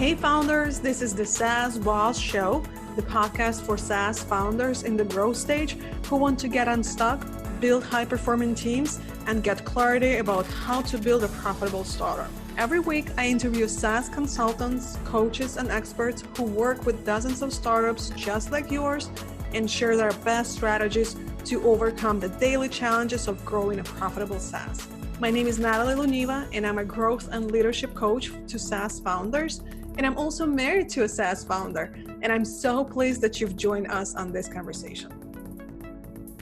Hey founders, this is the SaaS Boss Show, the podcast for SaaS founders in the growth stage who want to get unstuck, build high-performing teams, and get clarity about how to build a profitable startup. Every week, I interview SaaS consultants, coaches, and experts who work with dozens of startups just like yours and share their best strategies to overcome the daily challenges of growing a profitable SaaS. My name is Natalie Luneva, and I'm a growth and leadership coach to SaaS founders. And I'm also married to a SaaS founder. And I'm so pleased that you've joined us on this conversation.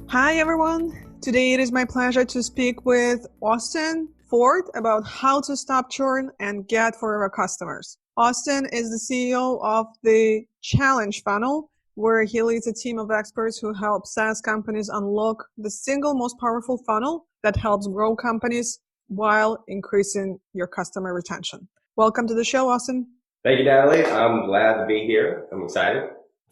Hi, everyone. Today, it is my pleasure to speak with Austin Ford about how to stop churn and get forever customers. Austin is the CEO of the Challenge Funnel, where he leads a team of experts who help SaaS companies unlock the single most powerful funnel that helps grow companies while increasing your customer retention. Welcome to the show, Austin. Thank you, Natalie. I'm glad to be here. I'm excited.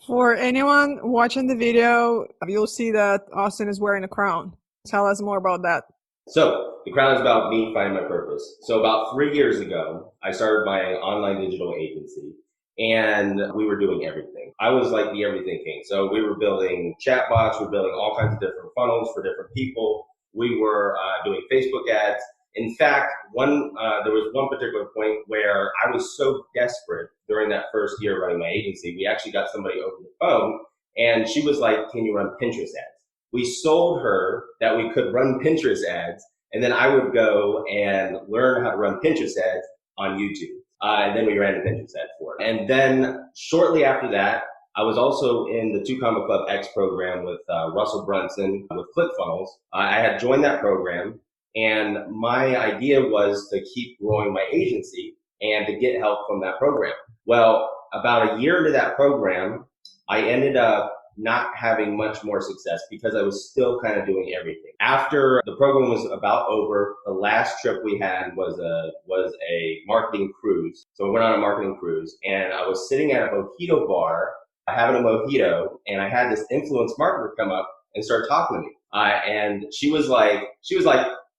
For anyone watching the video, you'll see that Austin is wearing a crown. Tell us more about that. So the crown is about me finding my purpose. So about 3 years ago, I started my online digital agency, and we were doing everything. I was like the everything king. So we were building chatbots, we were building all kinds of different funnels for different people. We were doing Facebook ads. In fact, there was one particular point where I was so desperate during that first year running my agency, we actually got somebody over the phone, and she was like, "Can you run Pinterest ads?" We sold her that we could run Pinterest ads, and then I would go and learn how to run Pinterest ads on YouTube. And then we ran the Pinterest ads for it. And then shortly after that, I was also in the 2 Comma Club X program with Russell Brunson with ClickFunnels. I had joined that program, and my idea was to keep growing my agency and to get help from that program. Well, about a year into that program, I ended up not having much more success because I was still kind of doing everything. After the program was about over, the last trip we had was a marketing cruise. So we went on a marketing cruise, and I was sitting at a mojito bar having a mojito, and I had this influence marketer come up and start talking to me. And she was like,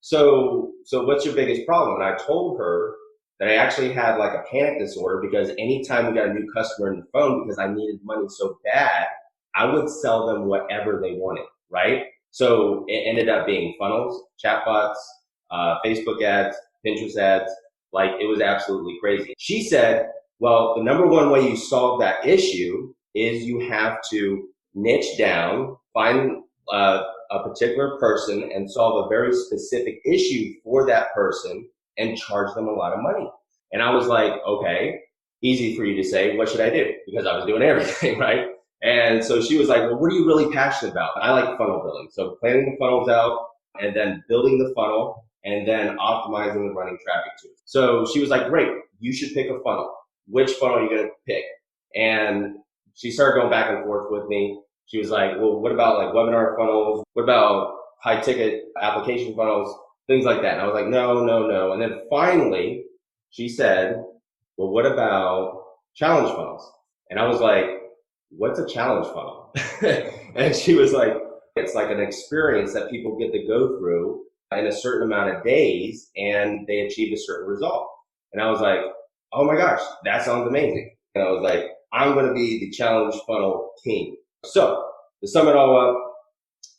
so what's your biggest problem? And I told her that I actually had like a panic disorder because anytime we got a new customer on the phone, because I needed money so bad, I would sell them whatever they wanted, right? So it ended up being funnels, chatbots, Facebook ads, Pinterest ads. Like, it was absolutely crazy. She said, well, the number one way you solve that issue is you have to niche down, find a particular person and solve a very specific issue for that person and charge them a lot of money. And I was like, okay, easy for you to say, what should I do? Because I was doing everything, right? And so she was like, well, what are you really passionate about? I like funnel building. So planning the funnels out and then building the funnel and then optimizing and running traffic to it. So she was like, great, you should pick a funnel. Which funnel are you going to pick? And she started going back and forth with me. She was like, well, what about like webinar funnels? What about high ticket application funnels? Things like that. And I was like, no. And then finally she said, well, what about challenge funnels? And I was like, what's a challenge funnel? And she was like, it's like an experience that people get to go through in a certain amount of days and they achieve a certain result. And I was like, oh my gosh, that sounds amazing. And I was like, I'm going to be the challenge funnel king. So to sum it all up,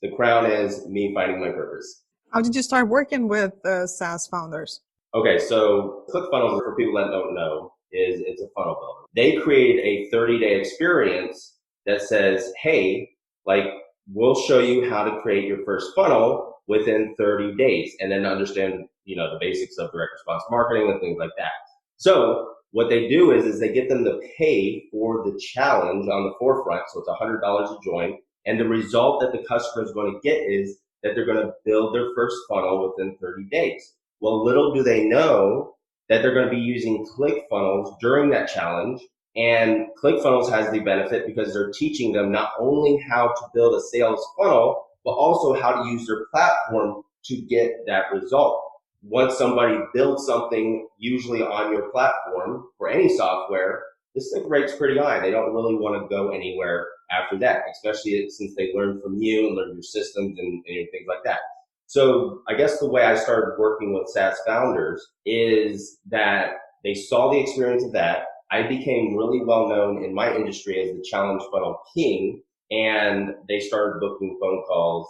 the crown is me finding my purpose. How did you start working with SaaS founders? Okay, so ClickFunnels, for people that don't know, it's a funnel builder. They create a 30-day experience that says, hey, like, we'll show you how to create your first funnel within 30 days and then understand, the basics of direct response marketing and things like that. So what they do is they get them to pay for the challenge on the forefront. So it's $100 a join. And the result that the customer is going to get is that they're going to build their first funnel within 30 days. Well, little do they know that they're going to be using ClickFunnels during that challenge. And ClickFunnels has the benefit because they're teaching them not only how to build a sales funnel, but also how to use their platform to get that result. Once somebody builds something, usually on your platform for any software, the stick rate's pretty high. They don't really want to go anywhere after that, especially since they learn from you and learn your systems and things like that. So I guess the way I started working with SaaS founders is that they saw the experience of that. I became really well known in my industry as the challenge funnel king, and they started booking phone calls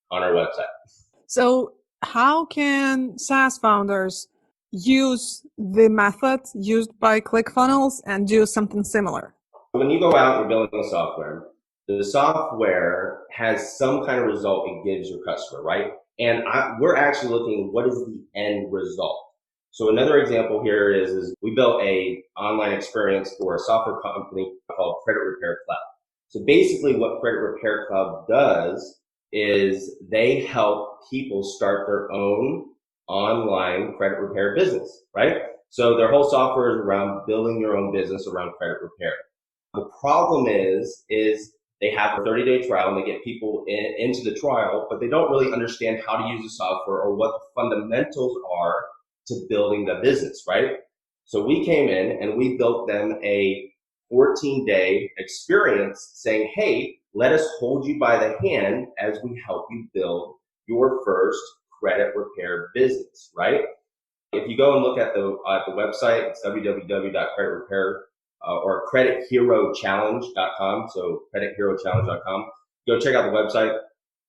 on our website. So how can SaaS founders use the method used by ClickFunnels and do something similar? When you go out and you're building software, the software has some kind of result it gives your customer, right? And we're actually looking, what is the end result? So another example here is we built a online experience for a software company called Credit Repair Cloud. So basically what Credit Repair Cloud does is they help people start their own online credit repair business, right? So their whole software is around building your own business around credit repair. The problem is they have a 30-day trial and they get people into the trial, but they don't really understand how to use the software or what the fundamentals are to building the business, right? So we came in and we built them a 14-day experience saying, hey, let us hold you by the hand as we help you build your first credit repair business, right? If you go and look at the website, it's www.creditrepair or creditherochallenge.com. So creditherochallenge.com. Go check out the website.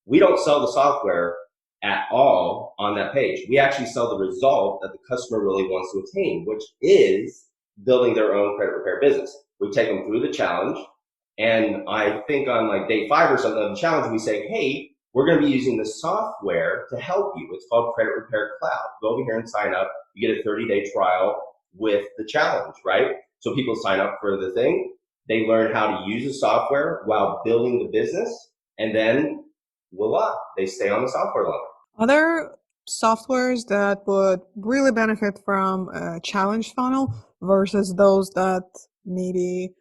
We don't sell the software at all on that page. We actually sell the result that the customer really wants to attain, which is building their own credit repair business. We take them through the challenge. And I think on like day 5 or something of the challenge, we say, hey, we're going to be using the software to help you. It's called Credit Repair Cloud. Go over here and sign up. You get a 30-day trial with the challenge, right? So people sign up for the thing. They learn how to use the software while building the business. And then voila, they stay on the software longer. Other softwares that would really benefit from a challenge funnel versus those that maybe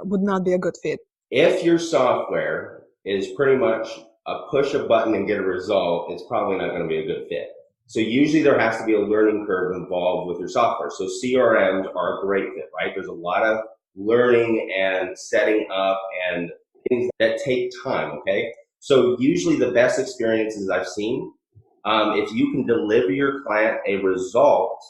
would not be a good fit? If your software is pretty much a push a button and get a result, it's probably not going to be a good fit. So usually there has to be a learning curve involved with your software. So CRMs are a great fit, right? There's a lot of learning and setting up and things that take time, okay? So usually the best experiences I've seen, if you can deliver your client a result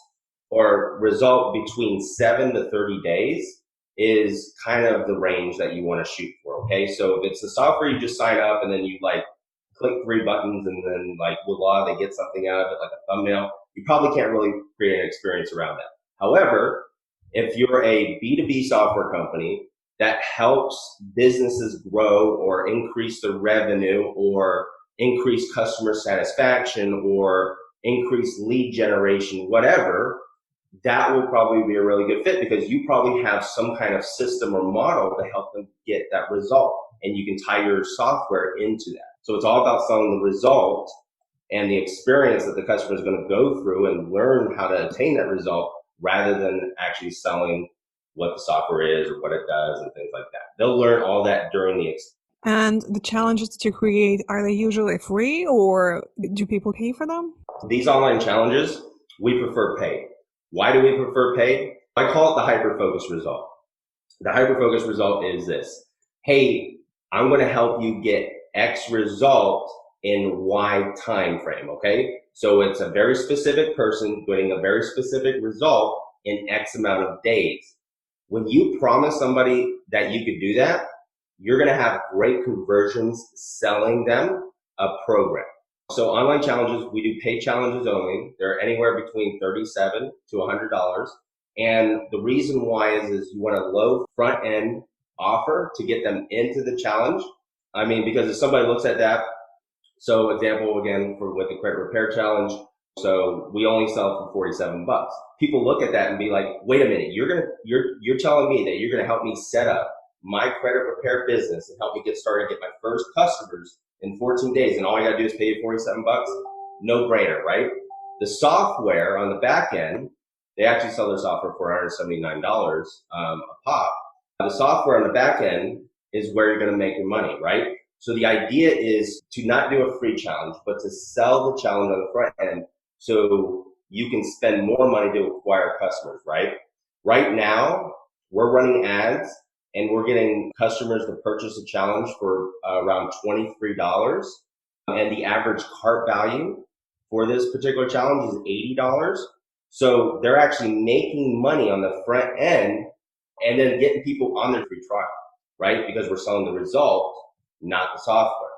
or result between 7 to 30 days, is kind of the range that you want to shoot for, okay? So if it's the software, you just sign up and then you like click 3 buttons and then like voila, they get something out of it like a thumbnail. You probably can't really create an experience around that. However, if you're a B2B software company that helps businesses grow or increase their revenue or increase customer satisfaction or increase lead generation, whatever, that will probably be a really good fit because you probably have some kind of system or model to help them get that result. And you can tie your software into that. So it's all about selling the result and the experience that the customer is going to go through and learn how to attain that result rather than actually selling what the software is or what it does and things like that. They'll learn all that during the experience. And the challenges that you create, are they usually free or do people pay for them? These online challenges, we prefer paid. Why do we prefer paid? I call it the hyper-focus result. The hyper-focus result is this. Hey, I'm going to help you get X result in Y time frame, okay? So it's a very specific person getting a very specific result in X amount of days. When you promise somebody that you could do that, you're going to have great conversions selling them a program. So online challenges, we do paid challenges only. They're anywhere between $37 to $100. And the reason why is you want a low front end offer to get them into the challenge. I mean, because if somebody looks at that, so example again with the credit repair challenge, so we only sell for 47 bucks. People look at that and be like, wait a minute, you're telling me that you're going to help me set up my credit repair business and help me get started, get my first customers in 14 days, and all I got to do is pay you 47 bucks? No brainer, right? The software on the back end, they actually sell their software for $179 a pop. The software on the back end is where you're going to make your money, right? So the idea is to not do a free challenge, but to sell the challenge on the front end so you can spend more money to acquire customers, right? Right now, we're running ads and we're getting customers to purchase a challenge for around $23. And the average cart value for this particular challenge is $80. So they're actually making money on the front end and then getting people on their free trial, right? Because we're selling the result, not the software.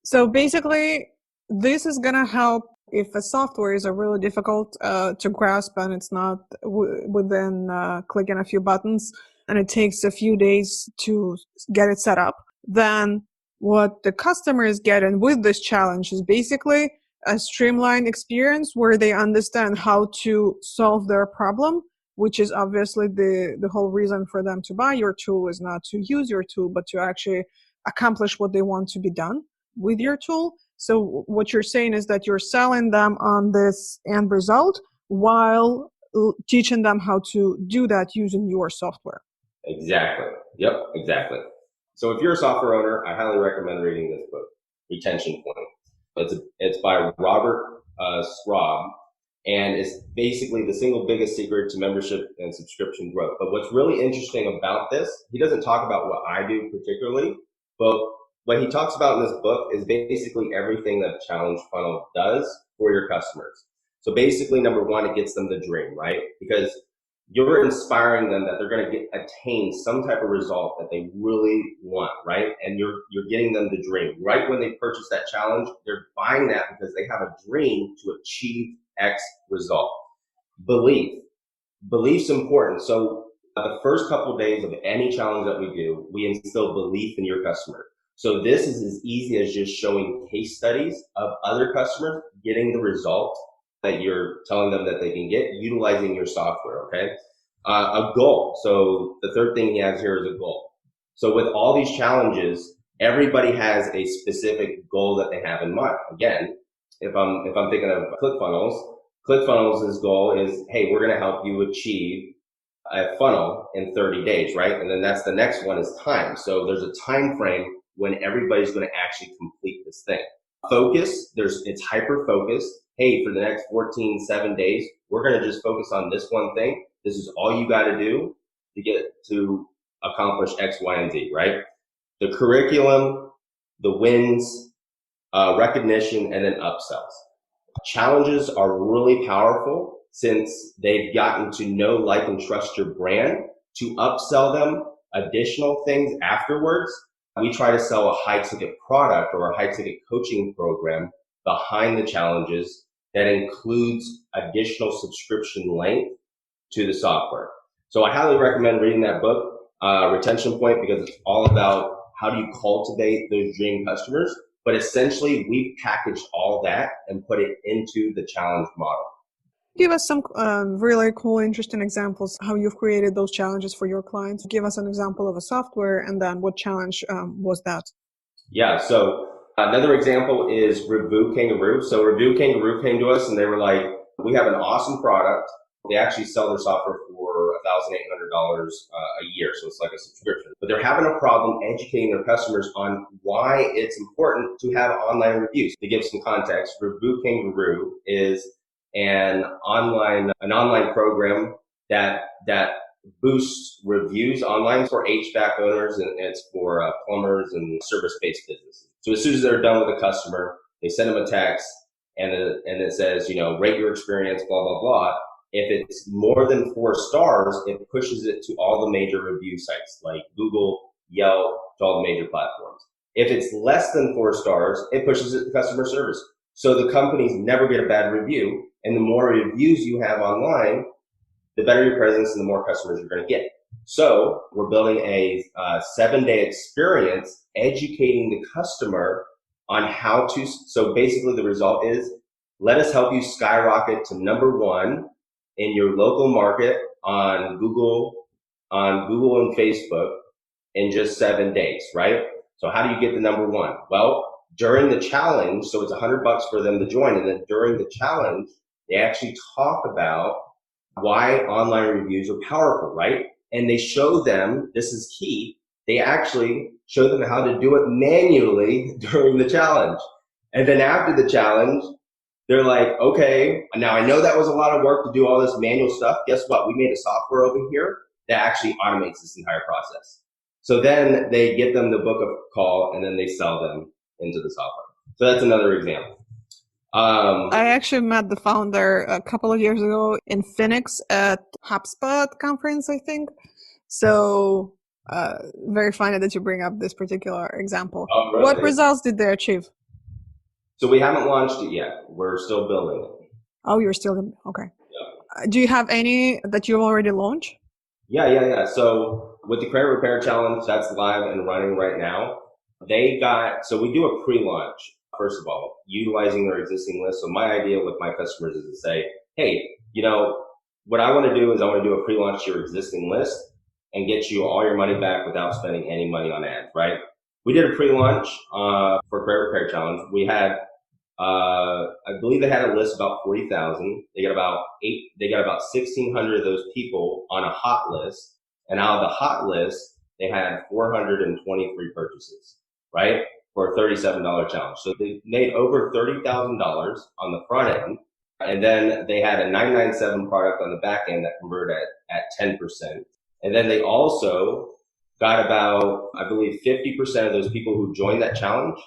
So basically, this is going to help if a software is really difficult to grasp and it's not within clicking a few buttons and it takes a few days to get it set up. Then what the customer is getting with this challenge is basically a streamlined experience where they understand how to solve their problem, which is obviously the whole reason for them to buy your tool is not to use your tool, but to actually accomplish what they want to be done with your tool. So what you're saying is that you're selling them on this end result while teaching them how to do that using your software. Exactly. Yep, exactly. So if you're a software owner, I highly recommend reading this book, Retention Point. It's by Robert Schraub, and it's basically the single biggest secret to membership and subscription growth. But what's really interesting about this, he doesn't talk about what I do particularly, but what he talks about in this book is basically everything that a challenge funnel does for your customers. So basically, number one, it gets them the dream, right? Because you're inspiring them that they're going to attain some type of result that they really want, right? And you're getting them the dream. Right when they purchase that challenge, they're buying that because they have a dream to achieve X result. Belief's important. So the first couple of days of any challenge that we do, we instill belief in your customer. So this is as easy as just showing case studies of other customers getting the result that you're telling them that they can get utilizing your software, okay? A goal. So the third thing he has here is a goal. So with all these challenges, everybody has a specific goal that they have in mind. Again, if I'm thinking of ClickFunnels' goal is, hey, we're going to help you achieve a funnel in 30 days, right? And then that's the next one is time. So there's a time frame when everybody's going to actually complete this thing. Focus, it's hyper focused. Hey, for the next 7 days, we're going to just focus on this one thing. This is all you got to do to get to accomplish X, Y, and Z, right? The curriculum, the wins, recognition, and then upsells. Challenges are really powerful since they've gotten to know, like, and trust your brand. To upsell them additional things afterwards, we try to sell a high ticket product or a high ticket coaching program behind the challenges that includes additional subscription length to the software. So I highly recommend reading that book, Retention Point, because it's all about how do you cultivate those dream customers. But essentially, we've packaged all that and put it into the challenge model. Give us some really cool, interesting examples how you've created those challenges for your clients. Give us an example of a software and then what challenge was that? Yeah, so another example is Review Kangaroo. So Review Kangaroo came to us and they were like, we have an awesome product. They actually sell their software for $1,800 a year. So it's like a subscription. But they're having a problem educating their customers on why it's important to have online reviews. To give some context, Review Kangaroo is an online program that boosts reviews online for HVAC owners, and it's for plumbers and service-based businesses. So as soon as they're done with a customer, they send them a text and it says, rate your experience, blah, blah, blah. If it's more than 4 stars, it pushes it to all the major review sites like Google, Yelp, to all the major platforms. If it's less than 4 stars, it pushes it to customer service. So the companies never get a bad review, and the more reviews you have online, the better your presence and the more customers you're going to get. So we're building a 7-day experience educating the customer on how to. So basically the result is, let us help you skyrocket to number 1 in your local market on Google and Facebook in just 7 days, right? So how do you get the number 1? Well, during the challenge, so it's $100 for them to join, and then during the challenge, they actually talk about why online reviews are powerful, right? And they show them, this is key, they actually show them how to do it manually during the challenge. And then after the challenge, they're like, okay, now I know that was a lot of work to do all this manual stuff. Guess what? We made a software over here that actually automates this entire process. So then they get them to book a call and then they sell them into the software. So that's another example. I actually met the founder a couple of years ago in Phoenix at HubSpot conference, I think. So very funny that you bring up this particular example. Oh, really? What results did they achieve? So we haven't launched it yet. We're still building it. Oh, you're still okay. Yeah. Do you have any that you've already launched? Yeah. So with the credit repair challenge, that's live and running right now. So we do a pre-launch, first of all, utilizing their existing list. So my idea with my customers is to say, hey, what I want to do is I want to do a pre-launch to your existing list and get you all your money back without spending any money on ads, right? We did a pre-launch for credit repair challenge. We had I believe they had a list about 40,000. They got about 1,600 of those people on a hot list. And out of the hot list, they had 423 purchases, right? For a $37 challenge. So they made over $30,000 on the front end. And then they had a 997 product on the back end that converted at 10%. And then they also got about, I believe, 50% of those people who joined that challenge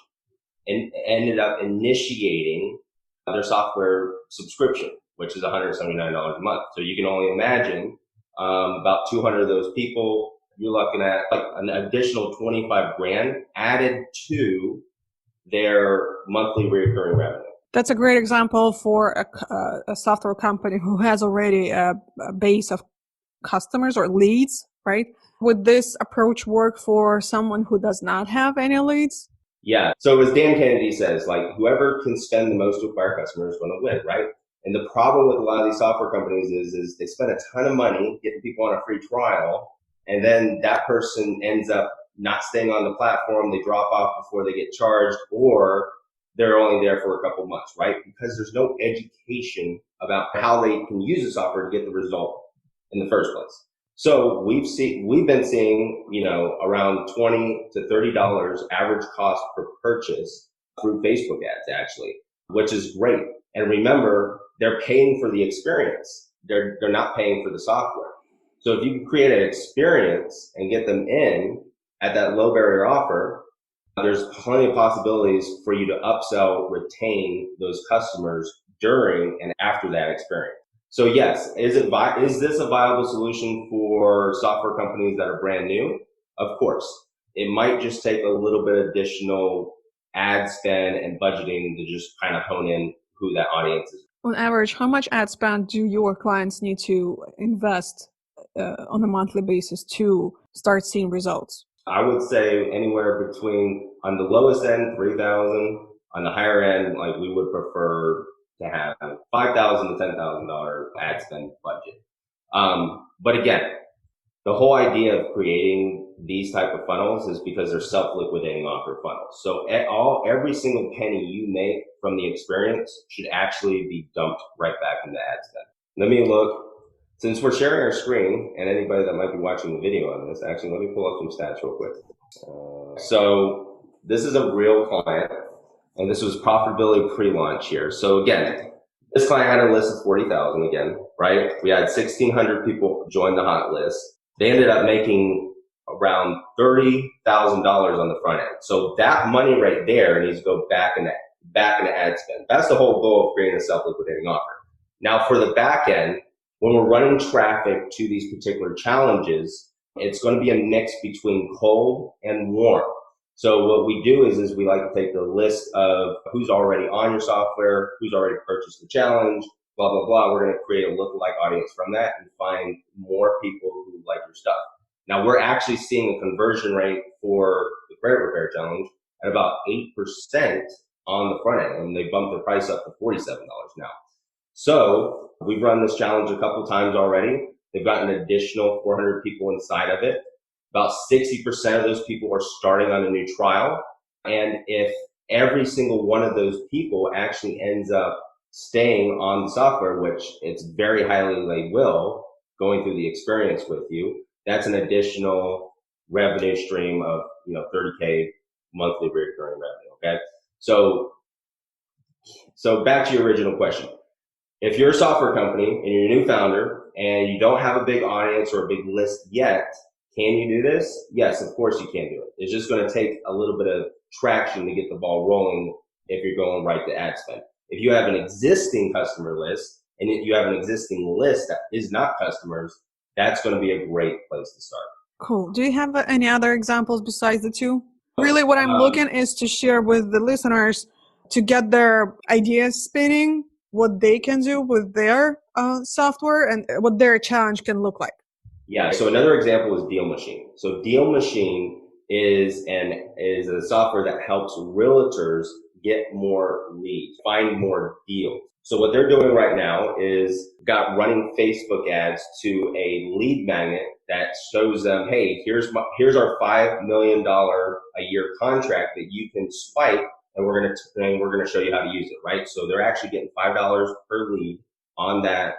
and ended up initiating their software subscription, which is $179 a month. So you can only imagine about 200 of those people, you're looking at like an additional 25 grand added to their monthly recurring revenue. That's a great example for a software company who has already a base of customers or leads, right? Would this approach work for someone who does not have any leads? Yeah. So as Dan Kennedy says, like whoever can spend the most to acquire customers is going to win, right? And the problem with a lot of these software companies is they spend a ton of money getting people on a free trial, and then that person ends up not staying on the platform. They drop off before they get charged, or they're only there for a couple months, right? Because there's no education about how they can use the software to get the result in the first place. So we've been seeing, around $20 to $30 average cost per purchase through Facebook ads, actually, which is great. And remember, they're paying for the experience. They're not paying for the software. So if you can create an experience and get them in at that low barrier offer, there's plenty of possibilities for you to upsell, retain those customers during and after that experience. So yes, is this a viable solution for software companies that are brand new? Of course. It might just take a little bit additional ad spend and budgeting to just kind of hone in who that audience is. On average, how much ad spend do your clients need to invest on a monthly basis to start seeing results? I would say anywhere between, on the lowest end, 3,000. On the higher end, like we would prefer to have $5,000 to $10,000 ad spend budget. But again, the whole idea of creating these type of funnels is because they're self-liquidating offer funnels. So every single penny you make from the experience should actually be dumped right back into ad spend. Let me look. Since we're sharing our screen, and anybody that might be watching the video on this, actually, let me pull up some stats real quick. So this is a real client, and this was profitability pre-launch here. So again, this client had a list of 40,000 again, right? We had 1,600 people join the hot list. They ended up making around $30,000 on the front end. So that money right there needs to go back into ad spend. That's the whole goal of creating a self-liquidating offer. Now for the back end, when we're running traffic to these particular challenges, it's going to be a mix between cold and warm. So what we do is we like to take the list of who's already on your software, who's already purchased the challenge, blah, blah, blah. We're going to create a lookalike audience from that and find more people who like your stuff. Now we're actually seeing a conversion rate for the credit repair challenge at about 8% on the front end, and they bumped the price up to $47 now. So we've run this challenge a couple times already. They've got an additional 400 people inside of it. About 60% of those people are starting on a new trial. And if every single one of those people actually ends up staying on the software, which it's very highly they will, going through the experience with you, that's an additional revenue stream of, $30K monthly recurring revenue. Okay. So back to your original question. If you're a software company and you're a new founder and you don't have a big audience or a big list yet, can you do this? Yes, of course you can do it. It's just going to take a little bit of traction to get the ball rolling if you're going right to ad spend. If you have an existing customer list and you have an existing list that is not customers, that's going to be a great place to start. Cool. Do you have any other examples besides the two? Really, what I'm looking is to share with the listeners to get their ideas spinning, what they can do with their software and what their challenge can look like. Yeah. So another example is Deal Machine. So Deal Machine is a software that helps realtors get more leads, find more deals. So what they're doing right now is got running Facebook ads to a lead magnet that shows them, hey, here's our $5 million a year contract that you can swipe, and we're gonna show you how to use it, right? So they're actually getting $5 per lead on that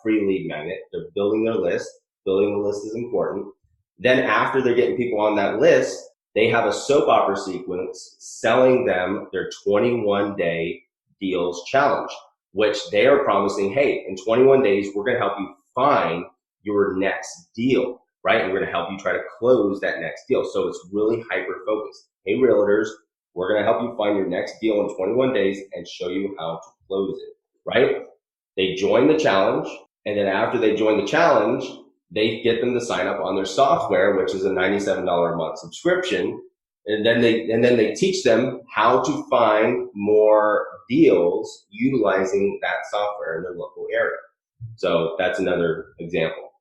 free lead magnet. They're building their list. Building the list is important. Then after they're getting people on that list, they have a soap opera sequence selling them their 21-day deals challenge, which they are promising, hey, in 21 days, we're going to help you find your next deal, right? And we're going to help you try to close that next deal. So it's really hyper-focused. Hey, realtors, we're going to help you find your next deal in 21 days and show you how to close it, right? They join the challenge, and then after they join the challenge, they get them to sign up on their software, which is a $97 a month subscription. And then they teach them how to find more deals utilizing that software in their local area. So that's another example.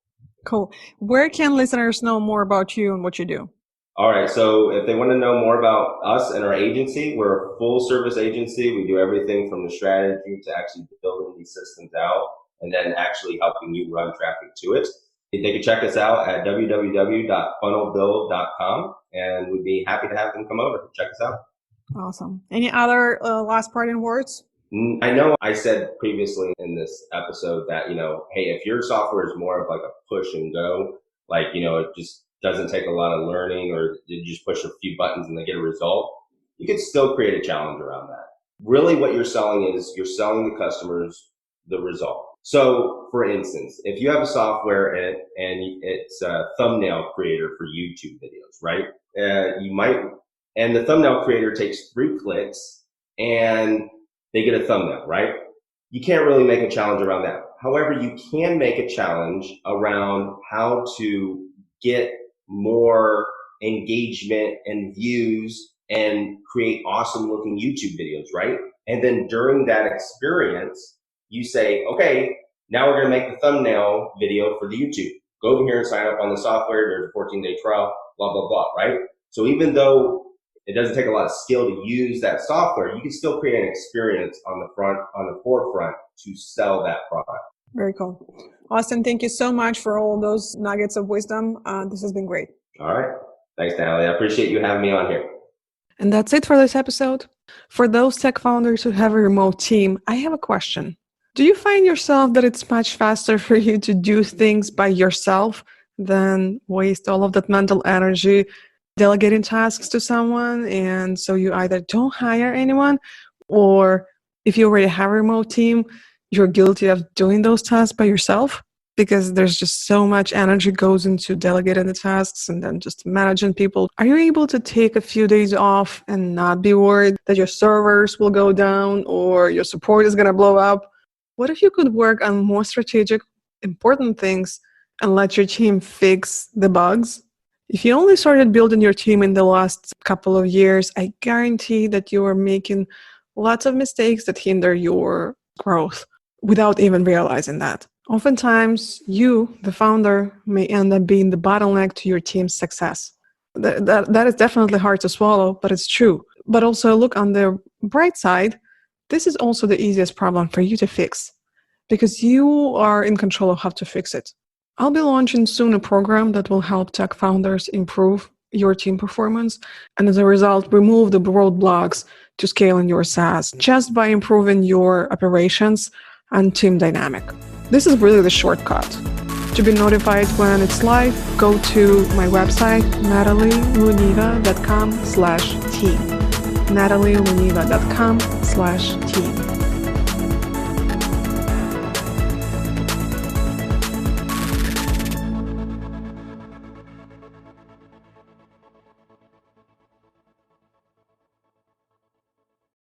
Cool. Where can listeners know more about you and what you do? All right. So if they want to know more about us and our agency, we're a full service agency. We do everything from the strategy to actually building these systems out and then actually helping you run traffic to it. They can check us out at www.funnelbuild.com, and we'd be happy to have them come over and check us out. Awesome. Any other last parting words? I know I said previously in this episode that, hey, if your software is more of like a push and go, like, it just doesn't take a lot of learning or you just push a few buttons and they get a result, you could still create a challenge around that. Really what you're selling is you're selling the customers the result. So for instance, if you have a software and it's a thumbnail creator for YouTube videos, right? And the thumbnail creator takes 3 clicks and they get a thumbnail, right? You can't really make a challenge around that. However, you can make a challenge around how to get more engagement and views and create awesome looking YouTube videos, right? And then during that experience, you say, okay, now we're going to make the thumbnail video for the YouTube. Go over here and sign up on the software. There's a 14-day trial, blah, blah, blah, right? So even though it doesn't take a lot of skill to use that software, you can still create an experience on the forefront to sell that product. Very cool. Austin, thank you so much for all those nuggets of wisdom. This has been great. All right. Thanks, Natalie. I appreciate you having me on here. And that's it for this episode. For those tech founders who have a remote team, I have a question. Do you find yourself that it's much faster for you to do things by yourself than waste all of that mental energy delegating tasks to someone? And so you either don't hire anyone, or if you already have a remote team, you're guilty of doing those tasks by yourself because there's just so much energy goes into delegating the tasks and then just managing people. Are you able to take a few days off and not be worried that your servers will go down or your support is going to blow up? What if you could work on more strategic, important things and let your team fix the bugs? If you only started building your team in the last couple of years, I guarantee that you are making lots of mistakes that hinder your growth without even realizing that. Oftentimes, you, the founder, may end up being the bottleneck to your team's success. That is definitely hard to swallow, but it's true. But also look on the bright side. This is also the easiest problem for you to fix because you are in control of how to fix it. I'll be launching soon a program that will help tech founders improve your team performance and as a result, remove the roadblocks to scaling your SaaS just by improving your operations and team dynamic. This is really the shortcut. To be notified when it's live, go to my website, natalieluneva.com/team. natalieluneva.com/team.